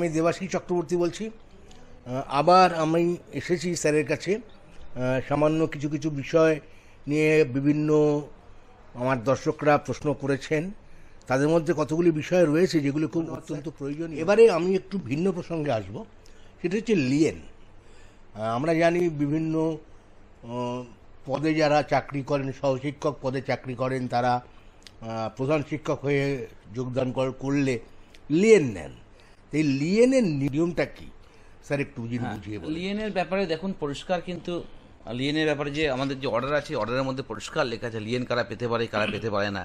আমি দেবাশিস চক্রবর্তী বলছি। আবার আমি এসেছি স্যারের কাছে সামান্য কিছু কিছু বিষয় নিয়ে। বিভিন্ন আমার দর্শকরা প্রশ্ন করেছেন, তাদের মধ্যে কতগুলি বিষয় রয়েছে যেগুলো খুব অত্যন্ত প্রয়োজনীয়। এবারে আমি একটু ভিন্ন প্রসঙ্গে আসব, সেটা হচ্ছে লিয়েন। আমরা জানি বিভিন্ন পদে যারা চাকরি করেন, সহশিক্ষক পদে চাকরি করেন, তারা প্রধান শিক্ষক হয়ে যোগদান করলে লিয়েন নেন। এই লিয়েনের নিয়মটা কি স্যার একটু বুঝিয়ে বলুন। লিয়েনের ব্যাপারে দেখুন পরিষ্কার, কিন্তু লিয়েনের ব্যাপারে যে আমাদের যে অর্ডার আছে, অর্ডারের মধ্যে পরিষ্কার লেখা আছে লিয়েন কারা পেতে পারে, কারা পেতে পারে না।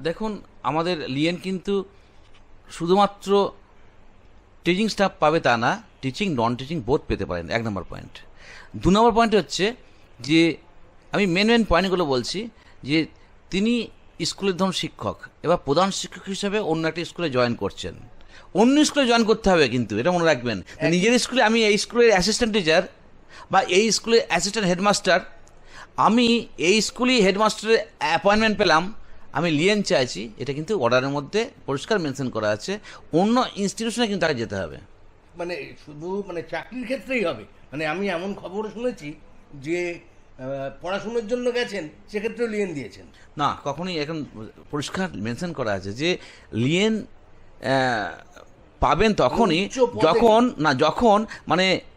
দেখুন আমাদের লিয়েন কিন্তু শুধুমাত্র টিচিং স্টাফ পাবে তা না, টিচিং নন টিচিং বোথ পেতে পারেন, 1 নম্বর পয়েন্ট। 2 নম্বর পয়েন্ট হচ্ছে যে আমি মেন পয়েন্টগুলো বলছি, যে তিনি স্কুলের ধরুন শিক্ষক, এবার প্রধান শিক্ষক হিসেবে অন্য একটা স্কুলে জয়েন করছেন, অন্য স্কুলে জয়েন করতে হবে, কিন্তু এটা মনে রাখবেন নিজের স্কুলে আমি এই স্কুলের অ্যাসিস্ট্যান্ট টিচার বা এই স্কুলের অ্যাসিস্ট্যান্ট হেডমাস্টার, আমি এই স্কুলেই হেডমাস্টারের অ্যাপয়েন্টমেন্ট পেলাম, আমি লিয়েন চাইছি, এটা কিন্তু অর্ডারের মধ্যে পরিষ্কার মেনশন করা আছে। অন্য ইনস্টিটিউশনে কিন্তু তাকে যেতে হবে, মানে শুধু চাকরির ক্ষেত্রেই হবে। আমি এমন খবর শুনেছি যে পড়াশোনার জন্য গেছেন, সেক্ষেত্রেও লিয়েন দিয়েছেন। না, কখনোই এখন পরিষ্কার মেনশন করা আছে যে লিয়েন পাবেন তখনই যখন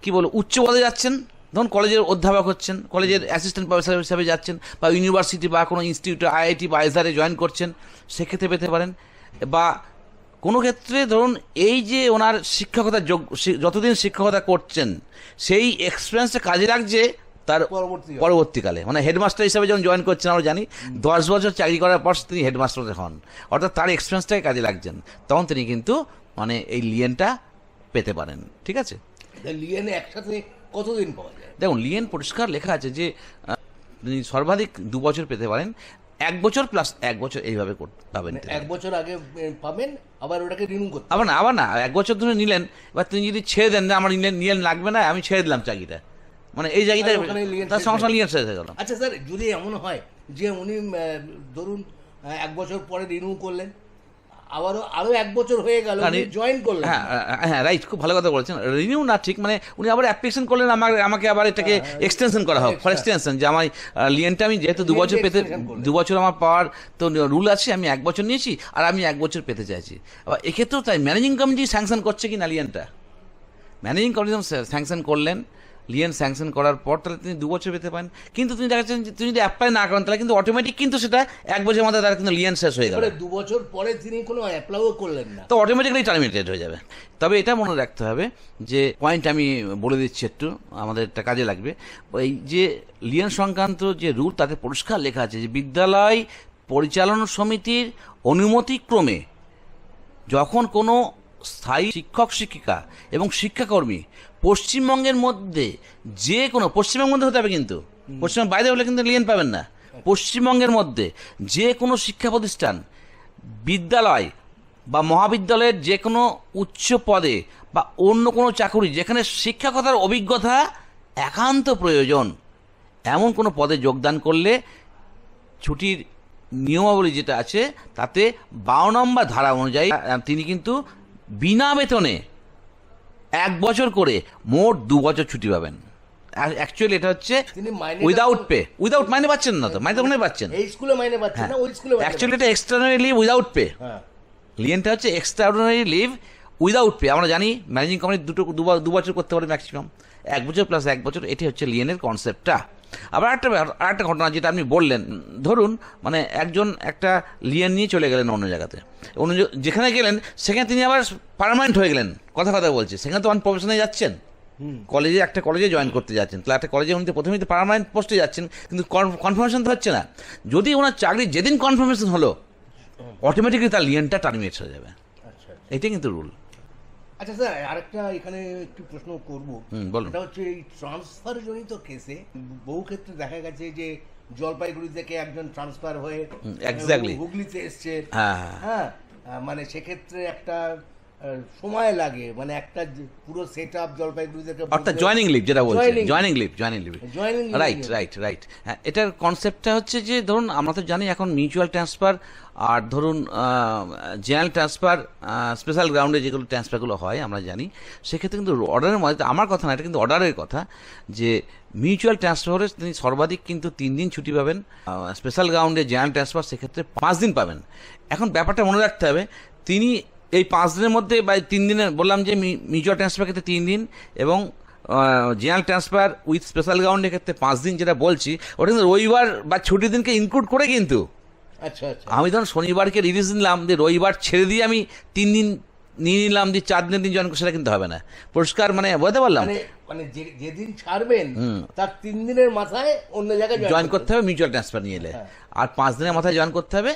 কি বলবো উচ্চ পদে যাচ্ছেন, ধরুন কলেজের অধ্যাপক হচ্ছেন, কলেজের অ্যাসিস্ট্যান্ট প্রফেসর হিসাবে যাচ্ছেন, বা ইউনিভার্সিটি বা কোনো ইনস্টিটিউটে আইআইটি বা আইজারে জয়েন করছেন, সেক্ষেত্রে পেতে পারেন। বা কোনো ক্ষেত্রে ধরুন এই যে ওনার শিক্ষকতা যতদিন শিক্ষকতা করছেন সেই এক্সপিরিয়েন্সটা কাজে লাগছে তার পরবর্তীকালে, হেডমাস্টার হিসাবে যখন জয়েন করছেন, আমরা জানি 10 বছর চাকরি করার পর তিনি হেডমাস্টার হন, অর্থাৎ তার এক্সপিরিয়েন্সটাই কাজে লাগছেন, তখন তিনি কিন্তু এই লিয়েনটা পেতে পারেন। ঠিক আছে, লিয়েনে একসাথে কতদিন পাওয়া যায়? দেখুন লিয়েন পরিষ্কার লেখা আছে যে তিনি সর্বাধিক 2 বছর পেতে পারেন, 1 বছর প্লাস 1 বছর এইভাবে পাবেন। 1 বছর আগে পাবেন, আবার ওটাকে রিনিউ করতে আবার না 1 বছর ধরে নিলেন, এবার তিনি যদি ছেড়ে দেন না আমার নিলেন লাগবে না, আমি ছেড়ে দিলাম চাকরিটা, এই জায়গাটা তার সংসার লিয়েন শেষ হয়ে গেল। আচ্ছা স্যার, যদি এমন হয় যে উনি ধরুন 1 বছর পরে রিনিউ করলেন, আরো 1 বছর হয়ে গেল, জয়েন করলেন। হ্যাঁ রাইট, খুব ভালো কথা বলেছেন। রিনিউ না ঠিক, উনি আবার অ্যাপ্লিকেশন করলেন আমাকে আবার এটাকে এক্সটেনশন করা হোক, ফর এক্সটেনশন, যে আমার লিয়েনটা আমি যেহেতু 2 বছর পেতে 2 বছর আমার পাওয়ার তো রুল আছে, আমি 1 বছর নিয়েছি আর আমি 1 বছর পেতে চাইছি। আবার এক্ষেত্রেও তাই ম্যানেজিং কমিটি স্যাংশন করছে কি না লিয়েনটা, ম্যানেজিং কমিটি স্যাংশন করলেন, লিয়েন স্যাংশন করার পর তাহলে তিনি 2 বছর পেতে পারেন। কিন্তু তিনি দেখাচ্ছেন যে তিনি যদি অ্যাপ্লাই না করেন তাহলে কিন্তু অটোমেটিক কিন্তু সেটা 1 বছরের মধ্যে তার কিন্তু লিয়েন শেষ হয়ে গেল। 2 বছর পরে তিনি কোনো অ্যাপ্লাইও করলেন না, তো অটোমেটিক্যালি টার্মিনেটেড হয়ে যাবে। তবে এটা মনে রাখতে হবে যে পয়েন্ট আমি বলে দিচ্ছি, একটু আমাদের এটা কাজে লাগবে। এই যে লিয়েন সংক্রান্ত যে রুল, তাতে পরিষ্কার লেখা আছে যে বিদ্যালয় পরিচালনা সমিতির অনুমতিক্রমে যখন কোনো স্থায়ী শিক্ষক শিক্ষিকা এবং শিক্ষাকর্মী পশ্চিমবঙ্গের মধ্যে যে কোনো, পশ্চিমবঙ্গের মধ্যে হতে হবে কিন্তু, পশ্চিমবঙ্গের বাইরে হলে কিন্তু লিয়েন পাবেন না, পশ্চিমবঙ্গের মধ্যে যে কোনো শিক্ষা প্রতিষ্ঠান, বিদ্যালয় বা মহাবিদ্যালয়ের যে কোনো উচ্চ পদে বা অন্য কোনো চাকুরি যেখানে শিক্ষকতার অভিজ্ঞতা একান্ত প্রয়োজন, এমন কোনো পদে যোগদান করলে ছুটির নিয়মাবলী যেটা আছে তাতে 52 নম্বর ধারা অনুযায়ী তিনি কিন্তু বিনা বেতনে 1 বছর করে মোট 2 বছর ছুটি পাবেন। অ্যাকচুয়ালি এটা হচ্ছে উইদাউট পে, উইদাউট মাইনে পাচ্ছেন না, তো মাইনে তো পাচ্ছেন, এই স্কুলে মাইনে পাচ্ছেন না, ওই স্কুলে অ্যাকচুয়ালি এটা এক্সট্রাঅর্ডিনারি লিভ উইদাউট পে। লিয়েনটা হচ্ছে এক্সট্রাঅর্ডিনারি লিভ উইদাউট পে। আমরা জানি ম্যানেজিং কমিটি 2 বছর করতে পারে ম্যাক্সিমাম, 1 বছর প্লাস 1 বছর, এটি হচ্ছে লিয়েনের কনসেপ্টটা। আবার আরেকটা ঘটনা যেটা আপনি বললেন, ধরুন একজন একটা লিয়েন নিয়ে চলে গেলেন অন্য জায়গাতে, যেখানে গেলেন সেখানে তিনি আবার পার্মানেন্ট হয়ে গেলেন, কথা বলছি, সেখানে তো প্রফেশনে যাচ্ছেন, একটা কলেজে জয়েন করতে যাচ্ছেন, তাহলে একটা কলেজে উনি প্রথমেই তো পার্মানেন্ট পোস্টে যাচ্ছেন, কিন্তু কনফার্মেশন তো হচ্ছে না। যদি ওনার চাকরি যেদিন কনফার্মেশন হলো অটোমেটিক্যালি তার লিয়েনটা টার্মিনেট হয়ে যাবে, এটাই কিন্তু রুল। আচ্ছা স্যার, আরেকটা এখানে একটু প্রশ্ন করবো, এটা হচ্ছে এই ট্রান্সফার জনিত কেসে বহু ক্ষেত্রে দেখা গেছে যে জলপাইগুড়ি থেকে একজন ট্রান্সফার হয়ে হুগলিতে এসছে, হ্যাঁ, সেক্ষেত্রে একটা সময় লাগে, মানে একটা পুরো সেট আপ জলপাইগুড়ি থেকে অর্থাৎ জয়েনিং লিভ যেটা বলছে, Joining joining leave Joining leave right নিয়ে। Right right. হ্যাঁ, এটার কনসেপ্টটা হচ্ছে যে ধরুন আমরা তো জানি এখন মিউচুয়াল ট্রান্সফার আর ধরুন জেনারেল ট্রান্সফার, স্পেশাল গ্রাউন্ডে যেগুলো ট্রান্সফারগুলো হয় আমরা জানি, সেক্ষেত্রে কিন্তু অর্ডারের মধ্যে, আমার কথা না, এটা কিন্তু অর্ডারের কথা, যে মিউচুয়াল ট্রান্সফারে তিনি সর্বাধিক কিন্তু 3 দিন ছুটি পাবেন, স্পেশাল গ্রাউন্ডে জেনারেল ট্রান্সফার সেক্ষেত্রে 5 দিন পাবেন। এখন ব্যাপারটা মনে রাখতে হবে, তিনি এই 5 দিনের মধ্যে বা 3 দিনের বললাম যে মিউচুয়াল ট্রান্সফার ক্ষেত্রে 3 দিন এবং জেনারেল ট্রান্সফার উইথ স্পেশাল গ্রাউন্ডের ক্ষেত্রে 5 দিন যেটা বলছি, ওটা কিন্তু রবিবার বা ছুটির দিনকে ইনক্লুড করে কিন্তু। আচ্ছা আচ্ছা। আমি ধরুন শনিবারকে রিলিজ নিলাম, যে রবিবার ছেড়ে দিয়ে আমি 3 দিন নিয়ে নিলাম, দিয়ে 4 দিনের দিন জয়েন করছি, সেটা কিন্তু হবে না। পরিষ্কার মানে বলতে পারলাম, মানে মানে যেদিন ছাড়বেন তার 3 দিনের মাথায় অন্য জায়গায় জয়েন করতে হবে মিউচুয়াল ট্রান্সফার নিয়ে এলে, আর 5 দিনের মাথায় জয়েন করতে হবে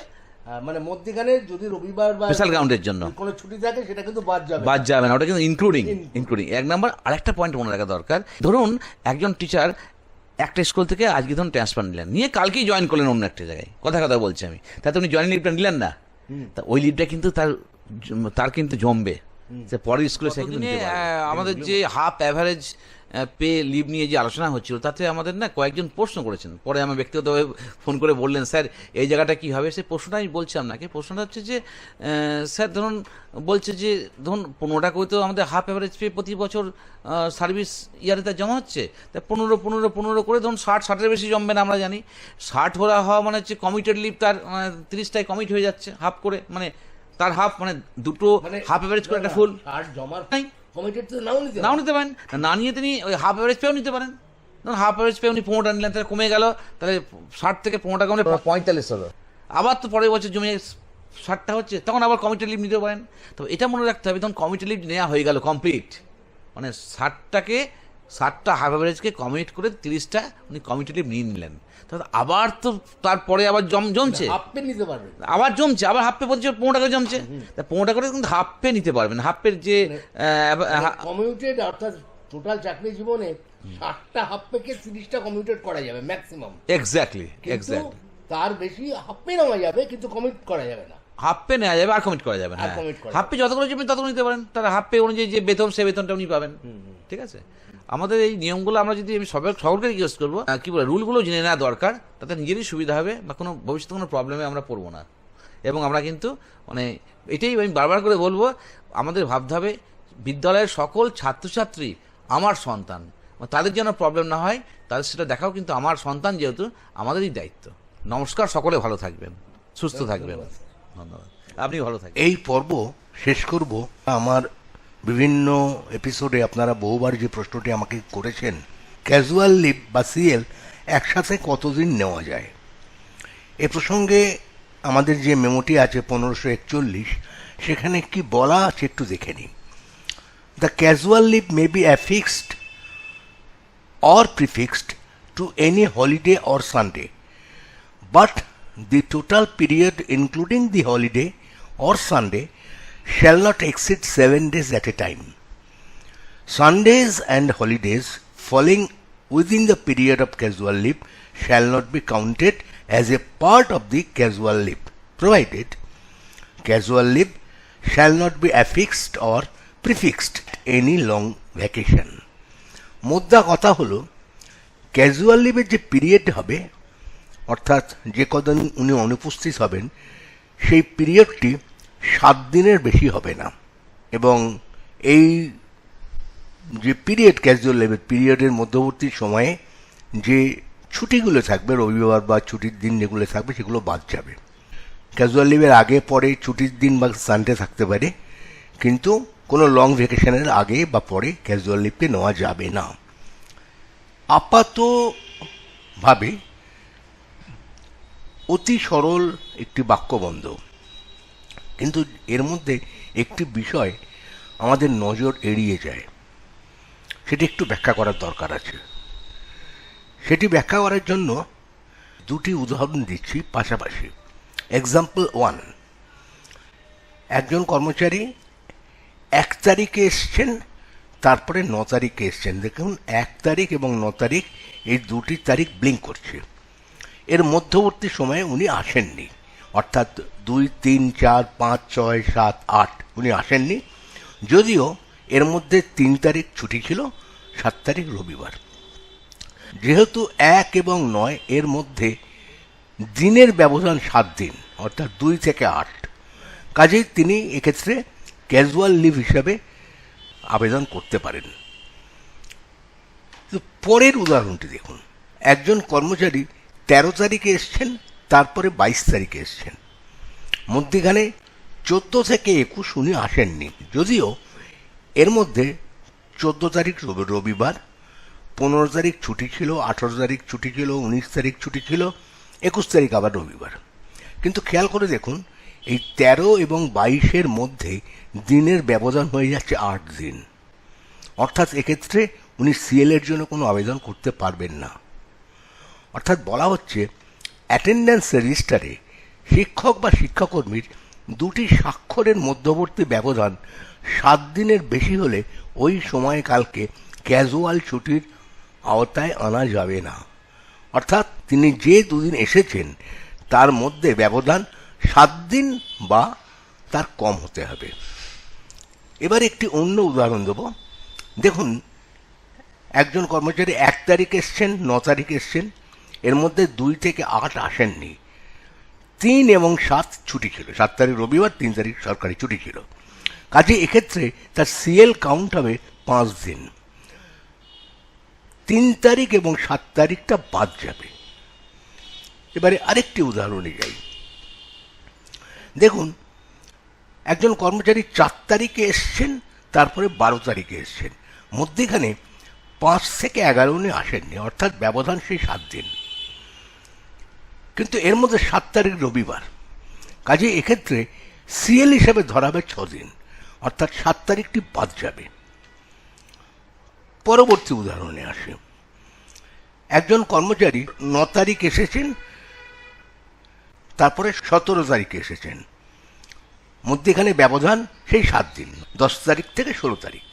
মানে মধ্যখানে যদি রবিবার বা স্পেশাল গ্রাউন্ডের জন্য কোনো ছুটি থাকে সেটা কিন্তু বাদ যাবে। বাদ যাবে না, ওটা কিন্তু ইনক্লুডিং 1 নাম্বার। আরেকটা পয়েন্ট মনে রাখা দরকার, ধরুন একজন টিচার একটা স্কুল থেকে আজকে ধরুন ট্রান্সফার নিলেন, নিয়ে কালকেই জয়েন করলেন অন্য একটা জায়গায়, কথা বলছি আমি, তাতে উনি জয়েনিং লিভটা নিলেন না, তা ওই লিভটা কিন্তু তার কিন্তু জমবে, সে পরের স্কুলে সে কিন্তু নিতে পারবে। আমাদের যে হাফ অ্যাভারেজ পে লিভ নিয়ে যে আলোচনা হচ্ছিল, তাতে আমাদের না কয়েকজন প্রশ্ন করেছেন, পরে আমার ব্যক্তিগতভাবে ফোন করে বললেন, স্যার এই জায়গাটা কী হবে, সেই প্রশ্নটা আমি বলছি আপনাকে। প্রশ্নটা হচ্ছে যে স্যার ধরুন বলছে যে ধরুন 15 টাকা করে তো আমাদের হাফ অ্যাভারেজ পে প্রতি বছর সার্ভিস ইয়ারে তার জমা হচ্ছে, তা 15 করে ধরুন 60-60-এর বেশি জমবে না, আমরা জানি 60 হওয়া মানে হচ্ছে কমিটেড লিভ, তার 30টায় কমিট হয়ে যাচ্ছে হাফ করে, মানে তার হাফ, মানে দুটো হাফ অ্যাভারেজ করে একটা ফুল জমার নাই, কমিটেড তো নাও নিতে পারেন, না নিয়ে তিনি ওই হাফ অ্যাভারেজ পেও নিতে পারেন। ধরুন হাফ অ্যাভারেজ পে উনি 15 টাকা নিলেন, তাহলে কমে গেল, তাহলে 60 থেকে 15 টাকা কমে 45 হলো, আবার তো পরের বছর জমে 60টা হচ্ছে, তখন আবার কমিটেড লিভ নিতে পারেন। তবে এটা মনে রাখতে হবে, তখন কমিটেড লিভ নেওয়া হয়ে গেল কমপ্লিট, মানে 60টা হাফ অ্যাভারেজকে কমিট করে 30টা উনি কমিটেড লিভ নিয়ে নিলেন, তাহলে আবার তো তারপরে আবার জমছে, হাফ পে নিতে পারবেন, আবার জমছে, আবার হাফ পে বলছে 15 টাকা জমছে, তা 15 টাকা করে কিন্তু হাফ পে নিতে পারবেন। হাফ পের যে কমিউটেড অর্থাৎ টোটাল চাকরি জীবনে 60টা হাফ পেকে 30টা কমিউটেড করা যাবে ম্যাক্সিমাম, এক্স্যাক্টলি তার বেশি হাফ পে নেওয়া যাবে কিন্তু কমিট করা যাবে না, হাফ পে নেওয়া যাবে আর কমিট করা যাবে না। হাফ পে যতগুলো যাবেন ততগুলো নিতে পারেন, তারা হাফ পে অনুযায়ী যে বেতন সে বেতনটা উনি পাবেন। ঠিক আছে, আমাদের এই নিয়মগুলো আমরা যদি আমি সকলকে রিকোয়েস্ট করবো, কি বলে রুলগুলো জেনে নেওয়া দরকার, তাতে নিজেরই সুবিধা হবে বা কোনো ভবিষ্যতে কোনো প্রবলেমে আমরা পড়বো না। এবং আমরা কিন্তু মানে এটাই আমি বারবার করে বলবো, আমাদের ভাবতে হবে বিদ্যালয়ের সকল ছাত্রছাত্রী আমার সন্তান, তাদের যেন প্রবলেম না হয়, তাদের সেটা দেখাও কিন্তু আমার সন্তান, যেহেতু আমাদেরই দায়িত্ব। নমস্কার, সকলে ভালো থাকবেন, সুস্থ থাকবেন, ধন্যবাদ, আপনি ভালো থাকবেন। এই পর্ব শেষ করব। আমার বিভিন্ন এপিসোডে আপনারা বহুবার যে প্রশ্নটি আমাকে করেছেন, ক্যাজুয়াল লিভ বা সিএল একসাথে কতদিন নেওয়া যায়, এ প্রসঙ্গে আমাদের যে মেমোটি আছে 1541, সেখানে কি বলা আছে একটু দেখে নিই। The casual leave may be affixed or prefixed to any holiday or Sunday, but the total period including the holiday or Sunday shall not exceed 7 days at a time. Sundays and holidays falling within the period of casual leave shall not be counted as a part of the casual leave, provided casual leave shall not be affixed or prefixed any long vacation. মোদ্দা কথা হলো, casual লিভের যে period হবে, অর্থাৎ যে কদিন উনি অনুপস্থিত হবেন, সেই পিরিয়ডটি 7 দিনের বেশি হবে না, এবং এই যে পিরিয়ড ক্যাজুয়াল লিভের পিরিয়ডের মধ্যবর্তী সময়ে যে ছুটিগুলো থাকবে, রবিবার বা ছুটির দিন যেগুলো থাকবে, সেগুলো বাদ যাবে। ক্যাজুয়াল লিভের আগে পরে ছুটির দিন বা সানডে থাকতে পারে, কিন্তু কোনো লং ভ্যাকেশনের আগে বা পরে ক্যাজুয়াল লিভকে নেওয়া যাবে না। আপাতভাবে অতি সরল একটি বাক্যবন্ধ, কিন্তু এর মধ্যে একটি বিষয় আমাদের নজর এড়িয়ে যায়, সেটি একটু ব্যাখ্যা করার দরকার আছে। সেটি ব্যাখ্যা করার জন্য দুটি উদাহরণ দিচ্ছি পাশাপাশি। এক্সাম্পল 1, একজন কর্মচারী 1 তারিখে এসছেন, তারপরে 9 তারিখে এসছেন। দেখুন, 1 তারিখ এবং 9 তারিখ এই দুটি তারিখ ব্লিঙ্ক করছে, এর মধ্যবর্তী সময়ে উনি আসেননি, অর্থাৎ 2, 3, 4, 5, 6, 7, 8 উনি আসেননি। যদিও এর মধ্যে 3 তারিখ ছুটি ছিল, 7 তারিখ রবিবার। যেহেতু 1 এবং 9 এর মধ্যে দিনের ব্যবধান 7 দিন, অর্থাৎ 2 থেকে 8, কাজেই তিনি এক্ষেত্রে ক্যাজুয়াল লিভ হিসাবে আবেদন করতে পারেন। তো পরের উদাহরণটি দেখুন, একজন কর্মচারী 13 তারিখে এসছেন, তারপরে 22 তারিখে এসছেন, মধ্যিখানে 14 থেকে 21 উনি আসেননি। যদিও এর মধ্যে 14 তারিখ রবিবার, 15 তারিখ ছুটি ছিল, 18 তারিখ ছুটি ছিল, 19 তারিখ ছুটি ছিল, 21 তারিখ আবার রবিবার। কিন্তু খেয়াল করে দেখুন, এই 13 এবং 22-এর মধ্যে দিনের ব্যবধান হয়ে যাচ্ছে 8 দিন, অর্থাৎ এক্ষেত্রে উনি সিএল এর জন্য কোনো আবেদন করতে পারবেন না। অর্থাৎ বলা হচ্ছে অ্যাটেন্ডেন্স রেজিস্টারে শিক্ষক বা শিক্ষাকর্মীর দুটি স্বাক্ষরের মধ্যবর্তী ব্যবধান 7 দিনের বেশি হলে ওই সময়কালকে ক্যাজুয়াল ছুটির আওতায় আনা যাবে না। অর্থাৎ তিনি যে 2 দিন এসেছেন তার মধ্যে ব্যবধান 7 দিন বা তার কম হতে হবে। এবার একটি অন্য উদাহরণ দেব। দেখুন, একজন কর্মচারী 1 তারিখ এসছেন, 9 তারিখ এসছেন, এর মধ্যে 2 থেকে 8 আসেননি, 3 এবং 7 ছুটি ছিল, 7 তারিখ রবিবার, 3 তারিখ সরকারি ছুটি ছিল, কাজে এক্ষেত্রে তার সিএল কাউন্ট হবে 5 দিন। 3 তারিখ এবং 7 তারিখটা বাদ যাবে। এবারে আরেকটি উদাহরণে যাই। দেখুন, একজন কর্মচারী 4 তারিখে এসছেন, তারপরে 12 তারিখে এসছেন, মধ্যেখানে 5 থেকে 11 উনি আসেননি, অর্থাৎ ব্যবধান সেই 7 দিন। কিন্তু এর মধ্যে 7 তারিখ রবিবার, কাজে এক্ষেত্রে সিএল হিসাবে ধরা হবে 6 দিন, অর্থাৎ 7 তারিখটি বাদ যাবে। পরবর্তী উদাহরণে আসে। একজন কর্মচারী 9 তারিখ এসেছেন, তারপরে 17 তারিখে এসেছেন, মধ্যেখানে ব্যবধান সেই 7 দিন, 10 তারিখ থেকে 16 তারিখ।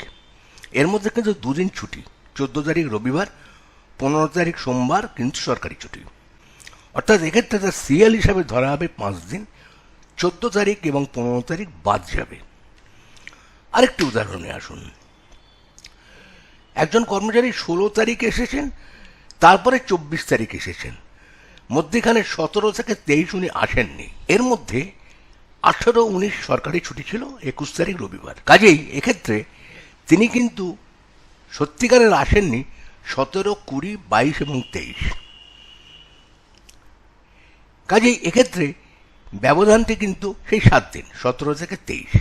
এর মধ্যে কিন্তু 2 দিন ছুটি, 14 তারিখ রবিবার, 15 তারিখ সোমবার কিন্তু সরকারি ছুটি, অর্থাৎ এক্ষেত্রে তার সিএল হিসাবে ধরা হবে 5 দিন, 14 তারিখ এবং 15 তারিখ বাদ যাবে। আরেকটি উদাহরণে আসুন। একজন কর্মচারী 16 তারিখে এসেছেন, তারপরে 24 তারিখ এসেছেন, মধ্যেখানে 17 থেকে 23 উনি আসেননি, এর মধ্যে 18, 19 সরকারি ছুটি ছিল, 21 তারিখ রবিবার, কাজেই এক্ষেত্রে তিনি কিন্তু সত্যিকারের আসেননি 17, 20, 22 এবং 23। কাজেই এক্ষেত্রে ব্যবধানটি কিন্তু সেই 7 দিন, 17 থেকে 23,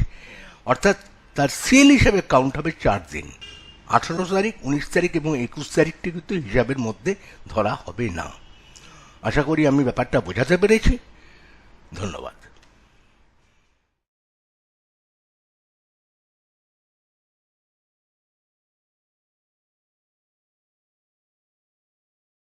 অর্থাৎ তার সিএল হিসাবে কাউন্ট হবে 4 দিন। 18 তারিখ, 19 তারিখ এবং 21 তারিখটি কিন্তু হিসাবের মধ্যে ধরা হবে না। আশা করি আমি ব্যাপারটা বোঝাতে পেরেছি। ধন্যবাদ।